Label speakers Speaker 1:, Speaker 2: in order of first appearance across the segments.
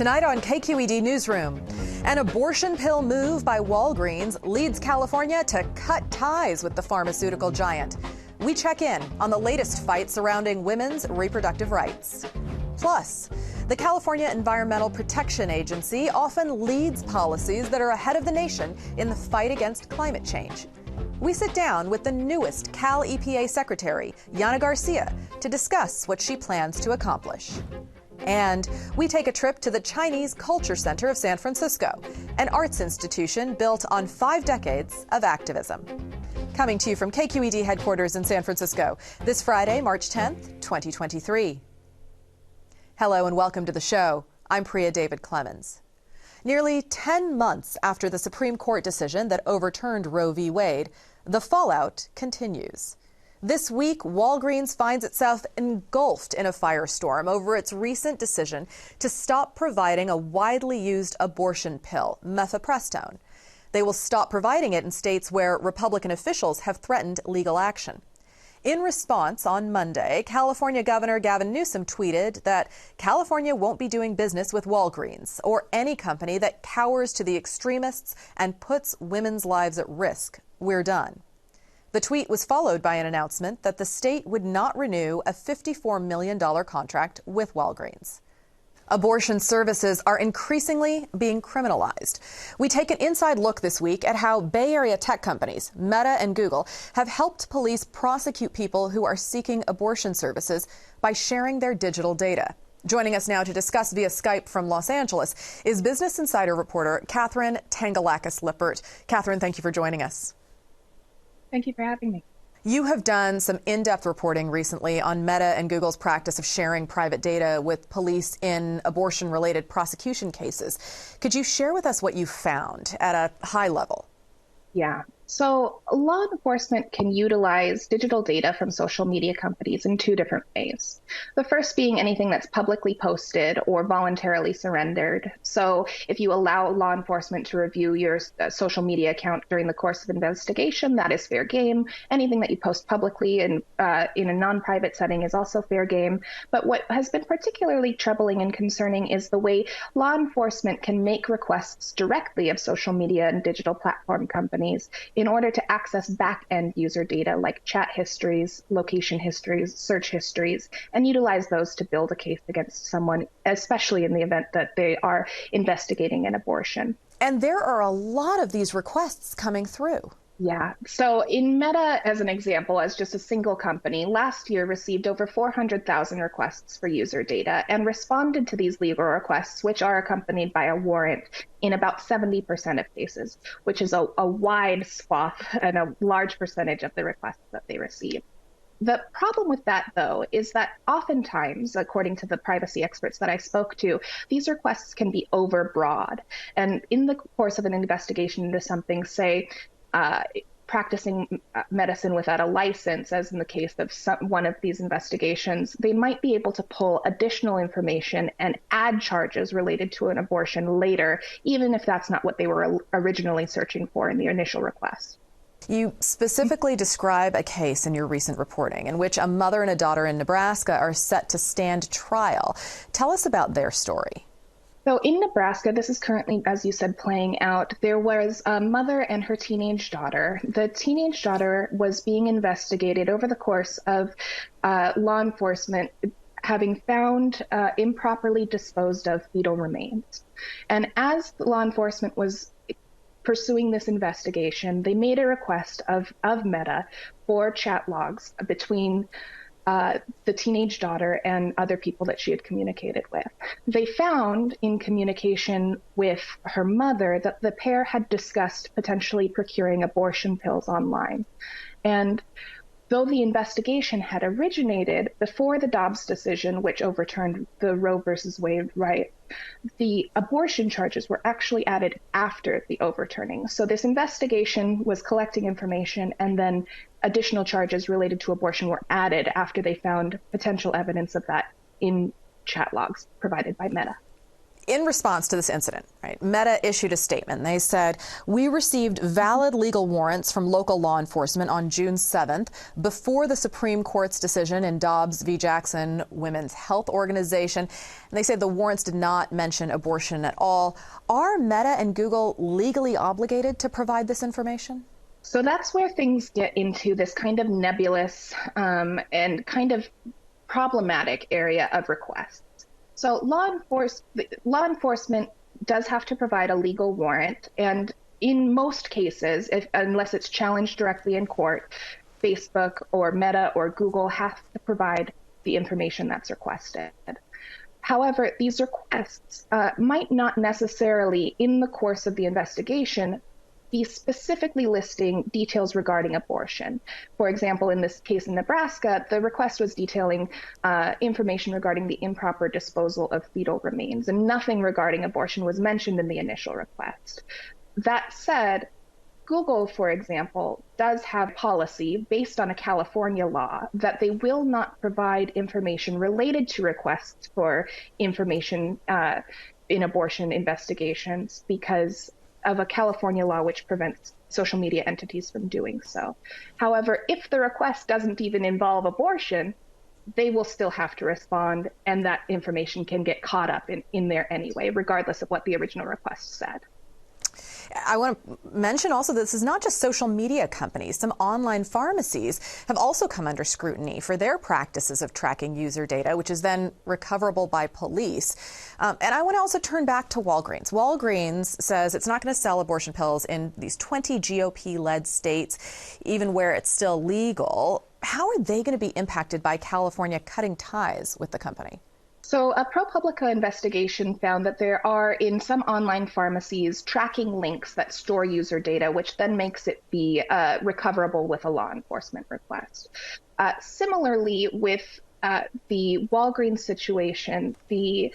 Speaker 1: Tonight on KQED Newsroom, an abortion pill move by Walgreens leads California to cut ties with the pharmaceutical giant. We check in on the latest fight surrounding women's reproductive rights. Plus, the California Environmental Protection Agency often leads policies that are ahead of the nation in the fight against climate change. We sit down with the newest Cal EPA Secretary, Yana Garcia, to discuss what she plans to accomplish. And we take a trip to the Chinese Culture Center of San Francisco, an arts institution built on 5 decades of activism. Coming to you from KQED headquarters in San Francisco, this Friday, March 10th, 2023. Hello and welcome to the show. I'm Priya David Clemens. Nearly 10 months after the Supreme Court decision that overturned Roe v. Wade, the fallout continues. This week, Walgreens finds itself engulfed in a firestorm over its recent decision to stop providing a widely used abortion pill, mifepristone. They will stop providing it in states where Republican officials have threatened legal action. In response, on Monday, California Governor Gavin Newsom tweeted that California won't be doing business with Walgreens or any company that cowers to the extremists and puts women's lives at risk. We're done. The tweet was followed by an announcement that the state would not renew a $54 million contract with Walgreens. Abortion services are increasingly being criminalized. We take an inside look this week at how Bay Area tech companies, Meta and Google, have helped police prosecute people who are seeking abortion services by sharing their digital data. Joining us now to discuss via Skype from Los Angeles is Business Insider reporter Katherine Tangalakis-Lippert. Katherine, thank you for joining us.
Speaker 2: Thank you for having me.
Speaker 1: You have done some in-depth reporting recently on Meta and Google's practice of sharing private data with police in abortion-related prosecution cases. Could you share with us what you found at a high level?
Speaker 2: Yeah. So law enforcement can utilize digital data from social media companies in 2 different ways. The first being anything that's publicly posted or voluntarily surrendered. So if you allow law enforcement to review your social media account during the course of investigation, that is fair game. Anything that you post publicly and in a non-private setting is also fair game. But what has been particularly troubling and concerning is the way law enforcement can make requests directly of social media and digital platform companies in order to access back-end user data like chat histories, location histories, search histories, and utilize those to build a case against someone, especially in the event that they are investigating an abortion.
Speaker 1: And there are a lot of these requests coming through.
Speaker 2: Yeah. So in Meta, as an example, as just a single company, last year received over 400,000 requests for user data and responded to these legal requests, which are accompanied by a warrant in about 70% of cases, which is a wide swath and a large percentage of the requests that they receive. The problem with that, though, is that oftentimes, according to the privacy experts that I spoke to, these requests can be overbroad. And in the course of an investigation into something, say, practicing medicine without a license, as in the case of one of these investigations, they might be able to pull additional information and add charges related to an abortion later, even if that's not what they were originally searching for in the initial request.
Speaker 1: You specifically describe a case in your recent reporting in which a mother and a daughter in Nebraska are set to stand trial. Tell us about their story.
Speaker 2: So in Nebraska, this is currently, as you said, playing out. There was a mother and her teenage daughter. The teenage daughter was being investigated over the course of law enforcement having found improperly disposed of fetal remains. And as law enforcement was pursuing this investigation, they made a request of Meta for chat logs between the teenage daughter and other people that she had communicated with. They found in communication with her mother that the pair had discussed potentially procuring abortion pills online. And though the investigation had originated before the Dobbs decision, which overturned the Roe versus Wade right, the abortion charges were actually added after the overturning. So this investigation was collecting information, and then additional charges related to abortion were added after they found potential evidence of that in chat logs provided by Meta.
Speaker 1: In response to this incident, right, Meta issued a statement. They said, "We received valid legal warrants from local law enforcement on June 7th before the Supreme Court's decision in Dobbs v. Jackson Women's Health Organization." And they say the warrants did not mention abortion at all. Are Meta and Google legally obligated to provide this information?
Speaker 2: So that's where things get into this kind of nebulous and kind of problematic area of requests. So law enforcement does have to provide a legal warrant, and in most cases, unless it's challenged directly in court, Facebook or Meta or Google have to provide the information that's requested. However, these requests might not necessarily, in the course of the investigation, be specifically listing details regarding abortion. For example, in this case in Nebraska, the request was detailing information regarding the improper disposal of fetal remains, and nothing regarding abortion was mentioned in the initial request. That said, Google, for example, does have policy based on a California law that they will not provide information related to requests for information in abortion investigations because of a California law which prevents social media entities from doing so. However, if the request doesn't even involve abortion, they will still have to respond, and that information can get caught up in there anyway, regardless of what the original request said.
Speaker 1: I want to mention also that this is not just social media companies. Some online pharmacies have also come under scrutiny for their practices of tracking user data, which is then recoverable by police. And I want to also turn back to Walgreens. Walgreens says it's not going to sell abortion pills in these 20 GOP-led states, even where it's still legal. How are they going to be impacted by California cutting ties with the company?
Speaker 2: So a ProPublica investigation found that there are, in some online pharmacies, tracking links that store user data, which then makes it be recoverable with a law enforcement request. Similarly, with the Walgreens situation, the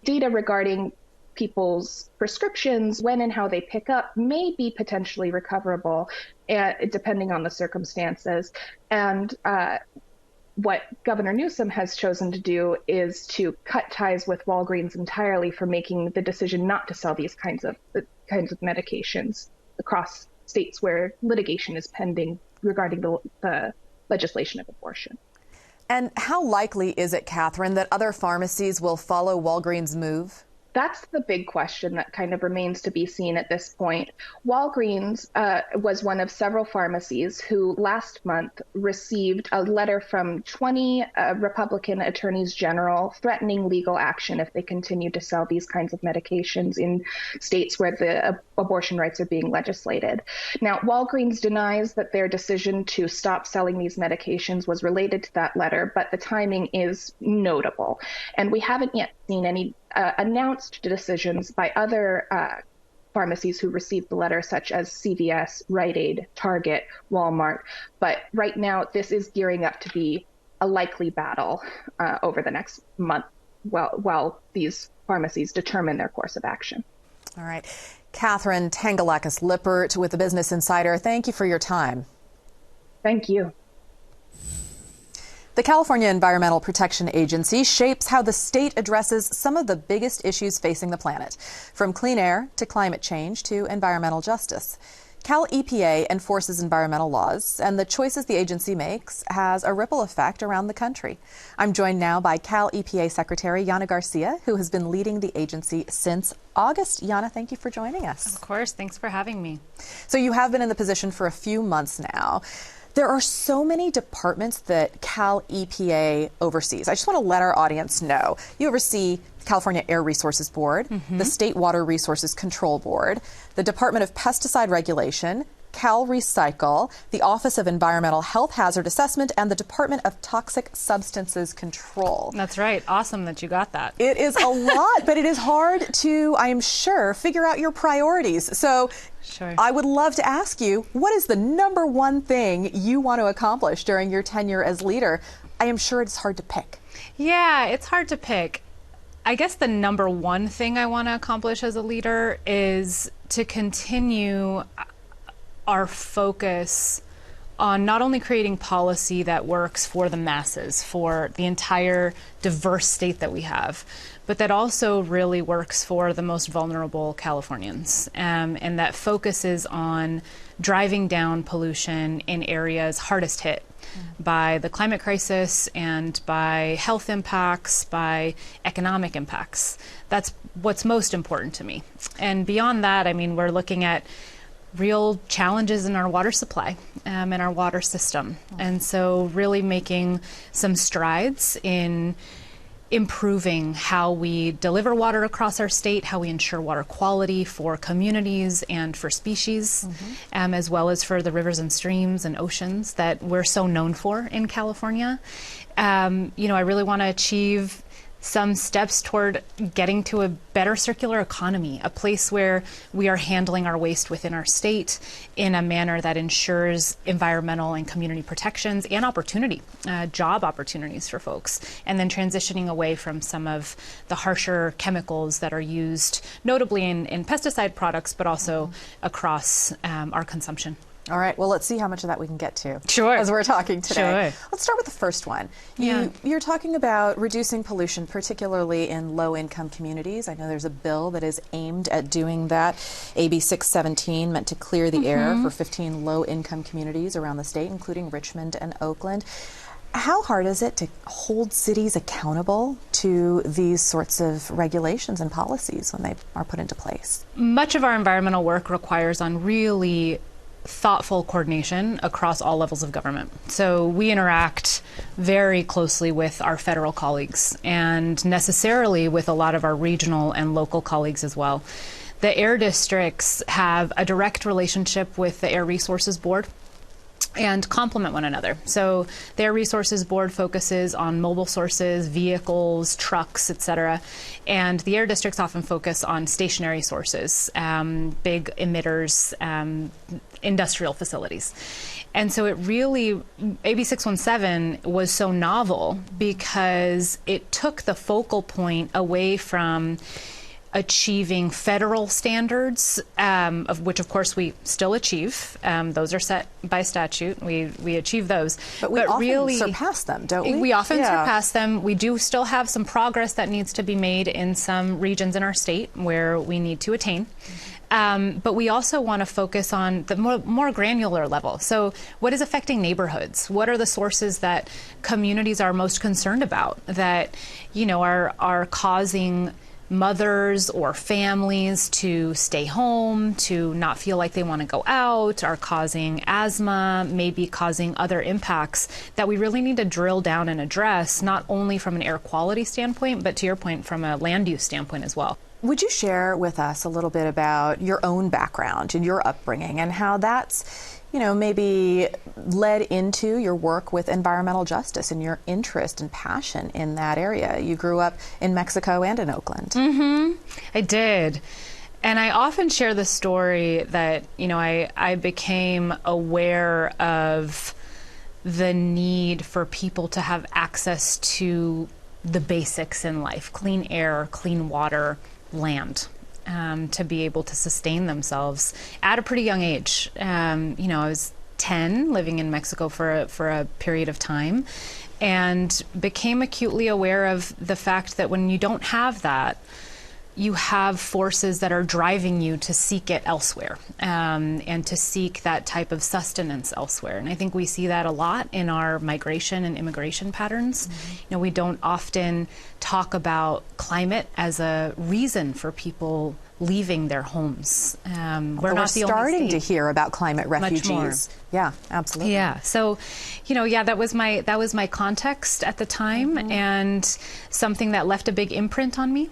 Speaker 2: data regarding people's prescriptions, when and how they pick up, may be potentially recoverable, depending on the circumstances. And what Governor Newsom has chosen to do is to cut ties with Walgreens entirely for making the decision not to sell these kinds of medications across states where litigation is pending regarding the legislation of abortion.
Speaker 1: And how likely is it, Katherine, that other pharmacies will follow Walgreens' move?
Speaker 2: That's the big question that kind of remains to be seen at this point. Walgreens was one of several pharmacies who last month received a letter from 20 Republican attorneys general threatening legal action if they continue to sell these kinds of medications in states where the abortion rights are being legislated. Now, Walgreens denies that their decision to stop selling these medications was related to that letter, but the timing is notable. And we haven't yet seen any announced decisions by other pharmacies who received the letter, such as CVS, Rite Aid, Target, Walmart. But right now, this is gearing up to be a likely battle over the next month while these pharmacies determine their course of action.
Speaker 1: All right. Katherine Tangalakis-Lippert with the Business Insider, thank you for your time.
Speaker 2: Thank you.
Speaker 1: The California Environmental Protection Agency shapes how the state addresses some of the biggest issues facing the planet, from clean air to climate change to environmental justice. Cal EPA enforces environmental laws, and the choices the agency makes has a ripple effect around the country. I'm joined now by Cal EPA Secretary Yana Garcia, who has been leading the agency since August. Yana, thank you for joining us.
Speaker 3: Of course. Thanks for having me.
Speaker 1: So you have been in the position for a few months now. There are so many departments that Cal EPA oversees. I just want to let our audience know. You oversee the California Air Resources Board, the State Water Resources Control Board, the Department of Pesticide Regulation, Cal Recycle, the Office of Environmental Health Hazard Assessment, and the Department of Toxic Substances Control.
Speaker 3: That's right. Awesome that you got that.
Speaker 1: It is a lot, but it is hard to, I am sure, figure out your priorities. So
Speaker 3: sure.
Speaker 1: I would love to ask you, what is the number one thing you want to accomplish during your tenure as leader? I am sure it's hard to pick.
Speaker 3: Yeah, it's hard to pick. I guess the number one thing I want to accomplish as a leader is to continue our focus on not only creating policy that works for the masses, for the entire diverse state that we have, but that also really works for the most vulnerable Californians, and that focuses on driving down pollution in areas hardest hit by the climate crisis and by health impacts, by economic impacts. That's what's most important to me. And beyond that, I mean, we're looking at real challenges in our water supply and our water system. And so really making some strides in improving how we deliver water across our state, how we ensure water quality for communities and for species, as well as for the rivers and streams and oceans that we're so known for in California. You know, I really want to achieve some steps toward getting to a better circular economy, a place where we are handling our waste within our state in a manner that ensures environmental and community protections and opportunity, job opportunities for folks, and then transitioning away from some of the harsher chemicals that are used, notably in pesticide products, but also across our consumption.
Speaker 1: All right, well, let's see how much of that we can get to
Speaker 3: Sure.
Speaker 1: as we're talking today.
Speaker 3: Sure.
Speaker 1: Let's start with the first one. You're talking about reducing pollution, particularly in low-income communities. I know there's a bill that is aimed at doing that, AB 617, meant to clear the air for 15 low-income communities around the state, including Richmond and Oakland. How hard is it to hold cities accountable to these sorts of regulations and policies when they are put into place?
Speaker 3: Much of our environmental work requires on really thoughtful coordination across all levels of government. So we interact very closely with our federal colleagues and necessarily with a lot of our regional and local colleagues as well. The air districts have a direct relationship with the Air Resources Board and complement one another. So the Air Resources Board focuses on mobile sources, vehicles, trucks, etc. And the air districts often focus on stationary sources, big emitters, industrial facilities. And so it really, AB 617 was so novel because it took the focal point away from achieving federal standards, of which, of course, we still achieve. Those are set by statute. We achieve those.
Speaker 1: But we often really surpass them, don't we?
Speaker 3: We often surpass them. We do still have some progress that needs to be made in some regions in our state where we need to attain. But we also want to focus on the more granular level. So what is affecting neighborhoods? What are the sources that communities are most concerned about that, you know, are causing mothers or families to stay home, to not feel like they want to go out, are causing asthma, maybe causing other impacts that we really need to drill down and address, not only from an air quality standpoint, but to your point, from a land use standpoint as well.
Speaker 1: Would you share with us a little bit about your own background and your upbringing and how that's, you know, maybe led into your work with environmental justice and your interest and passion in that area? You grew up in Mexico and in Oakland.
Speaker 3: I did. And I often share the story that, you know, I became aware of the need for people to have access to the basics in life: clean air, clean water, land, to be able to sustain themselves at a pretty young age. You know, I was 10, living in Mexico for a period of time, and became acutely aware of the fact that when you don't have that, you have forces that are driving you to seek it elsewhere, and to seek that type of sustenance elsewhere. And I think we see that a lot in our migration and immigration patterns. You know, we don't often talk about climate as a reason for people leaving their homes. We're not the only
Speaker 1: starting
Speaker 3: state.
Speaker 1: to hear about climate refugees. Yeah, absolutely.
Speaker 3: Yeah. So, you know, that was my context at the time, and something that left a big imprint on me.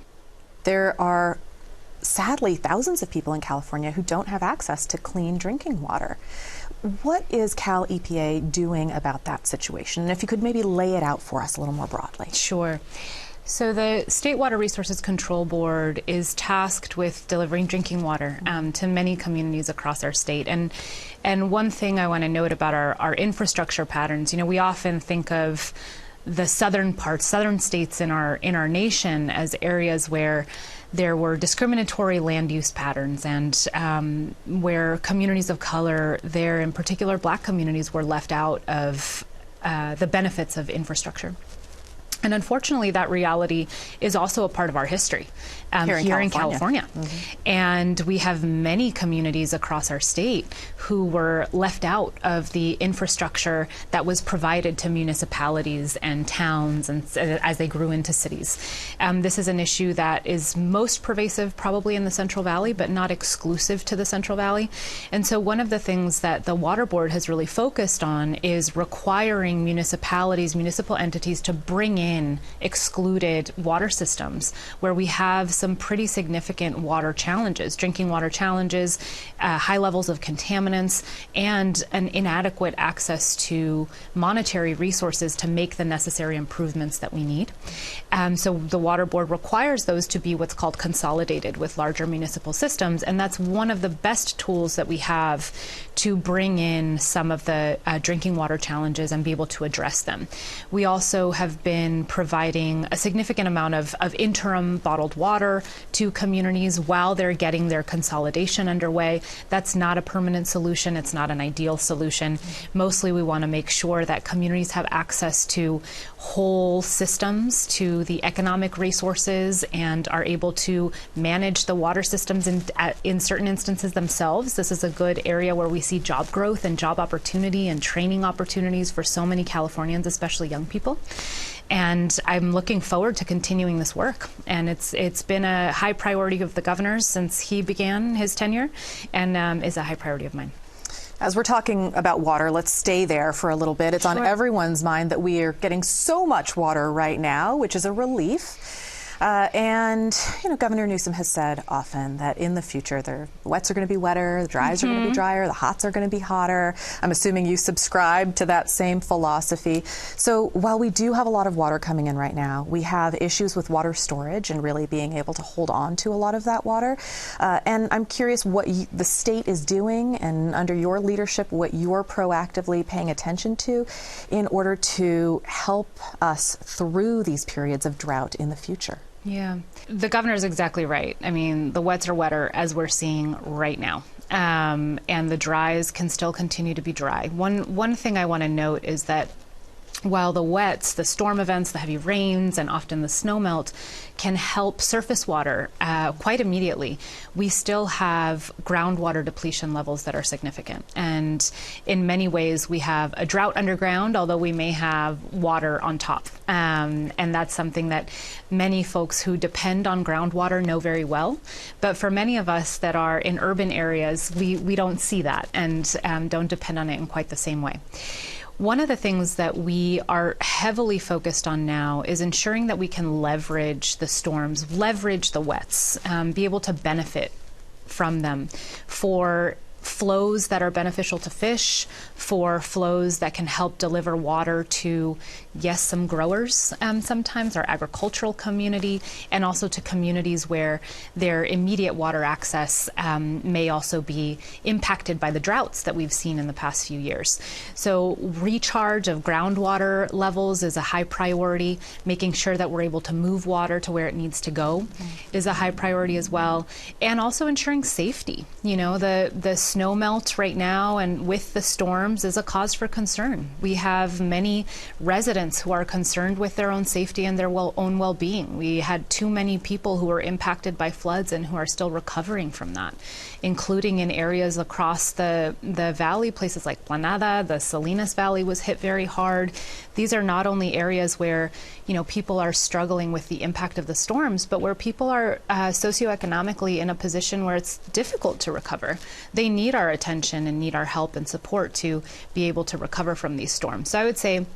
Speaker 1: There are sadly thousands of people in California who don't have access to clean drinking water. What is Cal EPA doing about that situation? And if you could maybe lay it out for us a little more broadly.
Speaker 3: Sure. So the State Water Resources Control Board is tasked with delivering drinking water to many communities across our state. And one thing I want to note about our infrastructure patterns, you know, we often think of the southern states in our nation as areas where there were discriminatory land use patterns, and where communities of color, there in particular Black communities, were left out of the benefits of infrastructure. And unfortunately, that reality is also a part of our history here in California. And we have many communities across our state who were left out of the infrastructure that was provided to municipalities and towns and as they grew into cities. This is an issue that is most pervasive probably in the Central Valley, but not exclusive to the Central Valley. And so one of the things that the Water Board has really focused on is requiring municipalities, municipal entities to bring in excluded water systems where we have some pretty significant water challenges, drinking water challenges, high levels of contaminants, and an inadequate access to monetary resources to make the necessary improvements that we need. So the Water Board requires those to be what's called consolidated with larger municipal systems, and that's one of the best tools that we have to bring in some of the drinking water challenges and be able to address them. We also have been providing a significant amount of interim bottled water to communities while they're getting their consolidation underway. That's not a permanent solution. It's not an ideal solution. Mostly we want to make sure that communities have access to whole systems, to the economic resources, and are able to manage the water systems in certain instances themselves. This is a good area where we see job growth and job opportunity and training opportunities for so many Californians, especially young people. And I'm looking forward to continuing this work. And it's been a high priority of the governor's since he began his tenure, and is a high priority of mine.
Speaker 1: As we're talking about water, let's stay there for a little bit. It's on everyone's mind that we are getting so much water right now, which is a relief. And, Governor Newsom has said often that in the future, the wets are going to be wetter, the dries are going to be drier, the hots are going to be hotter. I'm assuming you subscribe to that same philosophy. So while we do have a lot of water coming in right now, we have issues with water storage and really being able to hold on to a lot of that water. And I'm curious what the state is doing, and under your leadership, what you're proactively paying attention to in order to help us through these periods of drought in the future.
Speaker 3: Yeah, the governor is exactly right. I mean, the wets are wetter as we're seeing right now. And the dries can still continue to be dry. One thing I want to note is that while the wets, the storm events, the heavy rains, and often the snowmelt can help surface water quite immediately, we still have groundwater depletion levels that are significant. And in many ways, we have a drought underground, although we may have water on top. And that's something that many folks who depend on groundwater know very well. But for many of us that are in urban areas, we don't see that and don't depend on it in quite the same way. One of the things that we are heavily focused on now is ensuring that we can leverage the storms, leverage the wets, be able to benefit from them for flows that are beneficial to fish, for flows that can help deliver water to, yes, some growers, sometimes our agricultural community, and also to communities where their immediate water access may also be impacted by the droughts that we've seen in the past few years. So recharge of groundwater levels is a high priority. Making sure that we're able to move water to where it needs to go is a high priority as well. And also ensuring safety. The snow melt right now and with the storms is a cause for concern. We have many residents who are concerned with their own safety and their own well-being. We had too many people who were impacted by floods and who are still recovering from that, including in areas across the valley, places like Planada. The Salinas Valley was hit very hard. These are not only areas where people are struggling with the impact of the storms, but where people are socioeconomically in a position where it's difficult to recover. They need our attention and need our help and support to be able to recover from these storms. So I would say,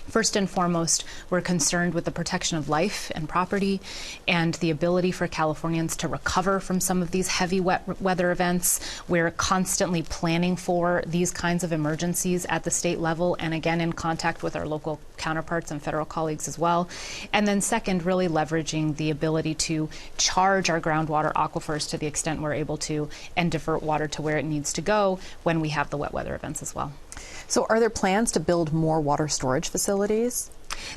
Speaker 3: first and foremost, we're concerned with the protection of life and property and the ability for Californians to recover from some of these heavy weather events. We're constantly planning for these kinds of emergencies at the state level and again in contact with our local counterparts and federal colleagues as well. And then second, really leveraging the ability to charge our groundwater aquifers to the extent we're able to and divert water to where it needs to go when we have the wet weather events as well.
Speaker 1: So are there plans to build more water storage facilities?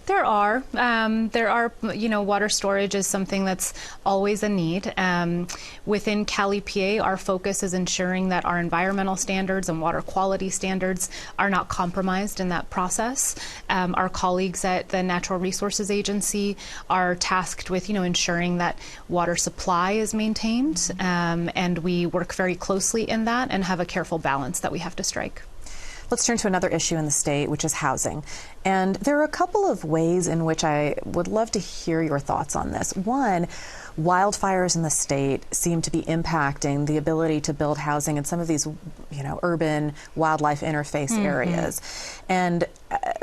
Speaker 3: There are, water storage is something that's always a need. Within Cal EPA, our focus is ensuring that our environmental standards and water quality standards are not compromised in that process. Our colleagues at the Natural Resources Agency are tasked with, ensuring that water supply is maintained, and we work very closely in that and have a careful balance that we have to strike.
Speaker 1: Let's turn to another issue in the state, which is housing. And there are a couple of ways in which I would love to hear your thoughts on this. One, wildfires in the state seem to be impacting the ability to build housing in some of these, urban wildlife interface areas. And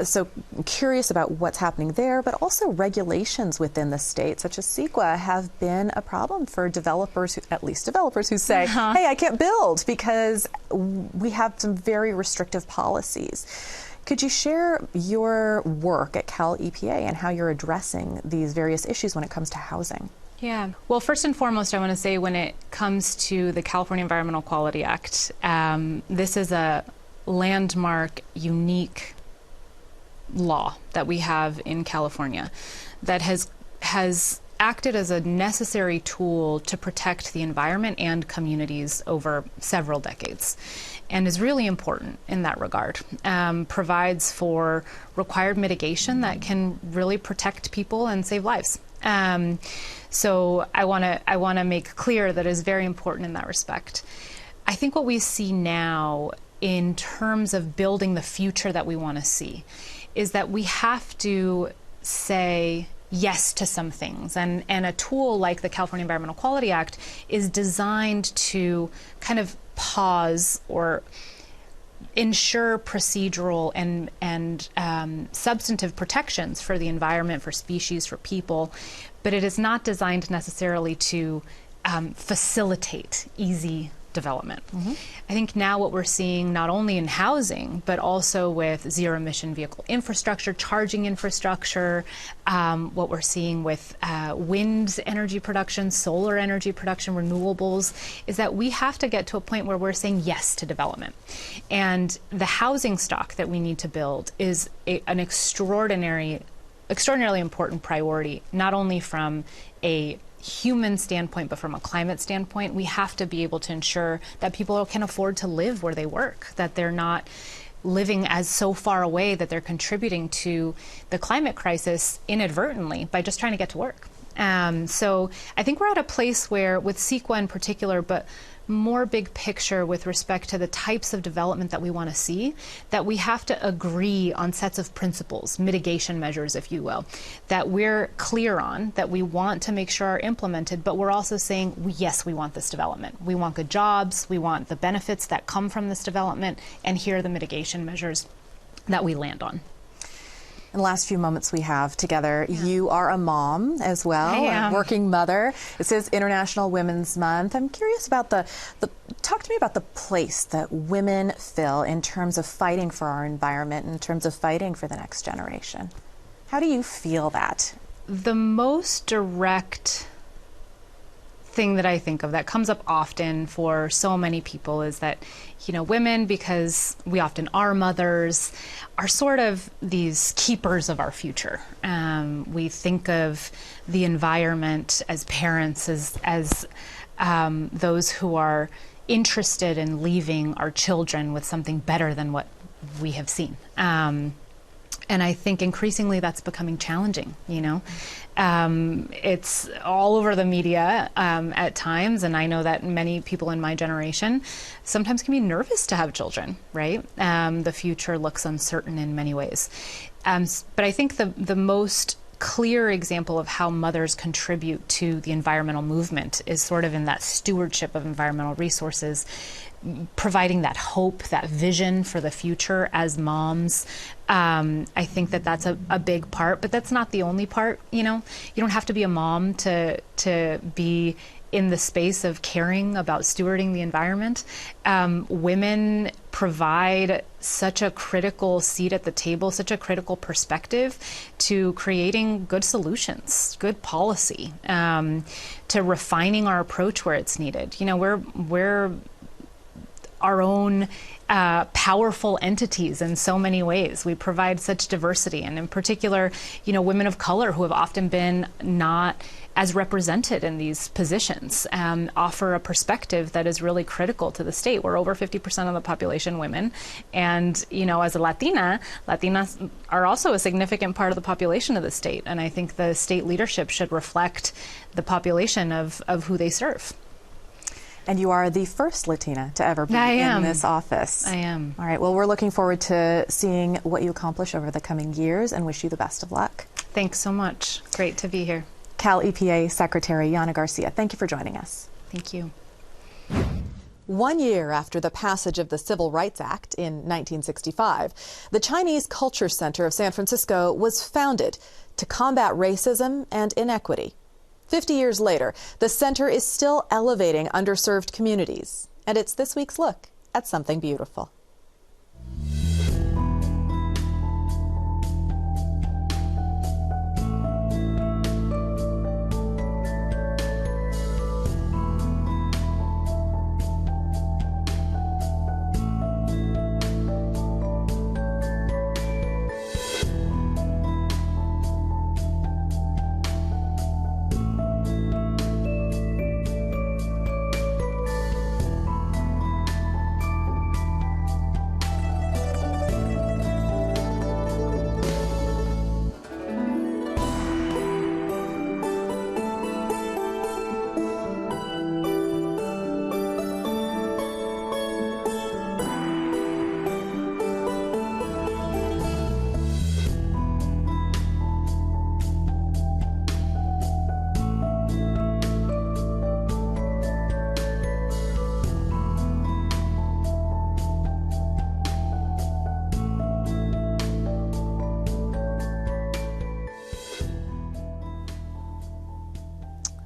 Speaker 1: so I'm curious about what's happening there, but also regulations within the state, such as CEQA, have been a problem for developers, at least developers who say, hey, I can't build because we have some very restrictive policies. Could you share your work at Cal EPA and how you're addressing these various issues when it comes to housing?
Speaker 3: Yeah. Well, first and foremost, I want to say when it comes to the California Environmental Quality Act, this is a landmark, unique law that we have in California that has acted as a necessary tool to protect the environment and communities over several decades, and is really important in that regard. Provides for required mitigation that can really protect people and save lives. So I want to make clear that is very important in that respect. I think what we see now in terms of building the future that we want to see is that we have to say yes to some things. And a tool like the California Environmental Quality Act is designed to kind of pause or ensure procedural and substantive protections for the environment, for species, for people, but it is not designed necessarily to facilitate easy development. I think now what we're seeing not only in housing, but also with zero emission vehicle infrastructure, charging infrastructure, what we're seeing with wind energy production, solar energy production, renewables, is that we have to get to a point where we're saying yes to development. And the housing stock that we need to build is an extraordinarily important priority, not only from a human standpoint, but from a climate standpoint. We have to be able to ensure that people can afford to live where they work, that they're not living as so far away that they're contributing to the climate crisis inadvertently by just trying to get to work. So I think we're at a place where, with CEQA in particular, but more big picture with respect to the types of development that we want to see, that we have to agree on sets of principles, mitigation measures, if you will, that we're clear on, that we want to make sure are implemented, but we're also saying, yes, we want this development. We want good jobs, we want the benefits that come from this development, and here are the mitigation measures that we land on.
Speaker 1: In the last few moments we have together, you are a mom as well, a working mother. This is International Women's Month. I'm curious about talk to me about the place that women fill in terms of fighting for our environment, in terms of fighting for the next generation. How do you feel that?
Speaker 3: The most direct thing that I think of that comes up often for so many people is that, women, because we often are mothers, are sort of these keepers of our future. We think of the environment as parents, as those who are interested in leaving our children with something better than what we have seen. And I think increasingly that's becoming challenging, It's all over the media at times, and I know that many people in my generation sometimes can be nervous to have children, right? The future looks uncertain in many ways. But I think the most clear example of how mothers contribute to the environmental movement is sort of in that stewardship of environmental resources, providing that hope, that vision for the future as moms. I think that's a big part, but that's not the only part. You don't have to be a mom to be in the space of caring about stewarding the environment. Women provide such a critical seat at the table, such a critical perspective to creating good solutions, good policy, to refining our approach where it's needed. We're our own powerful entities in so many ways. We provide such diversity, and in particular, women of color who have often been not as represented in these positions offer a perspective that is really critical to the state. We're over 50% of the population women, and as a Latinas are also a significant part of the population of the state, and I think the state leadership should reflect the population of who they serve.
Speaker 1: And you are the first Latina to ever be in this office.
Speaker 3: I am.
Speaker 1: All right. Well, we're looking forward to seeing what you accomplish over the coming years and wish you the best of luck.
Speaker 3: Thanks so much. Great to be here.
Speaker 1: Cal EPA Secretary Yana Garcia, thank you for joining us.
Speaker 3: Thank you.
Speaker 1: 1 year after the passage of the Civil Rights Act in 1965, the Chinese Culture Center of San Francisco was founded to combat racism and inequity. 50 years later, the center is still elevating underserved communities. And it's this week's look at something beautiful.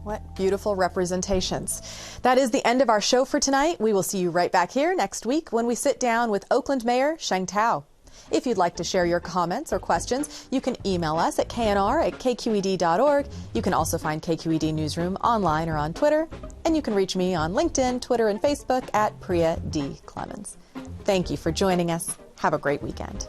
Speaker 1: What beautiful representations. That is the end of our show for tonight. We will see you right back here next week when we sit down with Oakland Mayor Sheng Tao. If you'd like to share your comments or questions, you can email us at knr@kqed.org. You can also find KQED Newsroom online or on Twitter. And you can reach me on LinkedIn, Twitter, and Facebook at Priya D. Clemens. Thank you for joining us. Have a great weekend.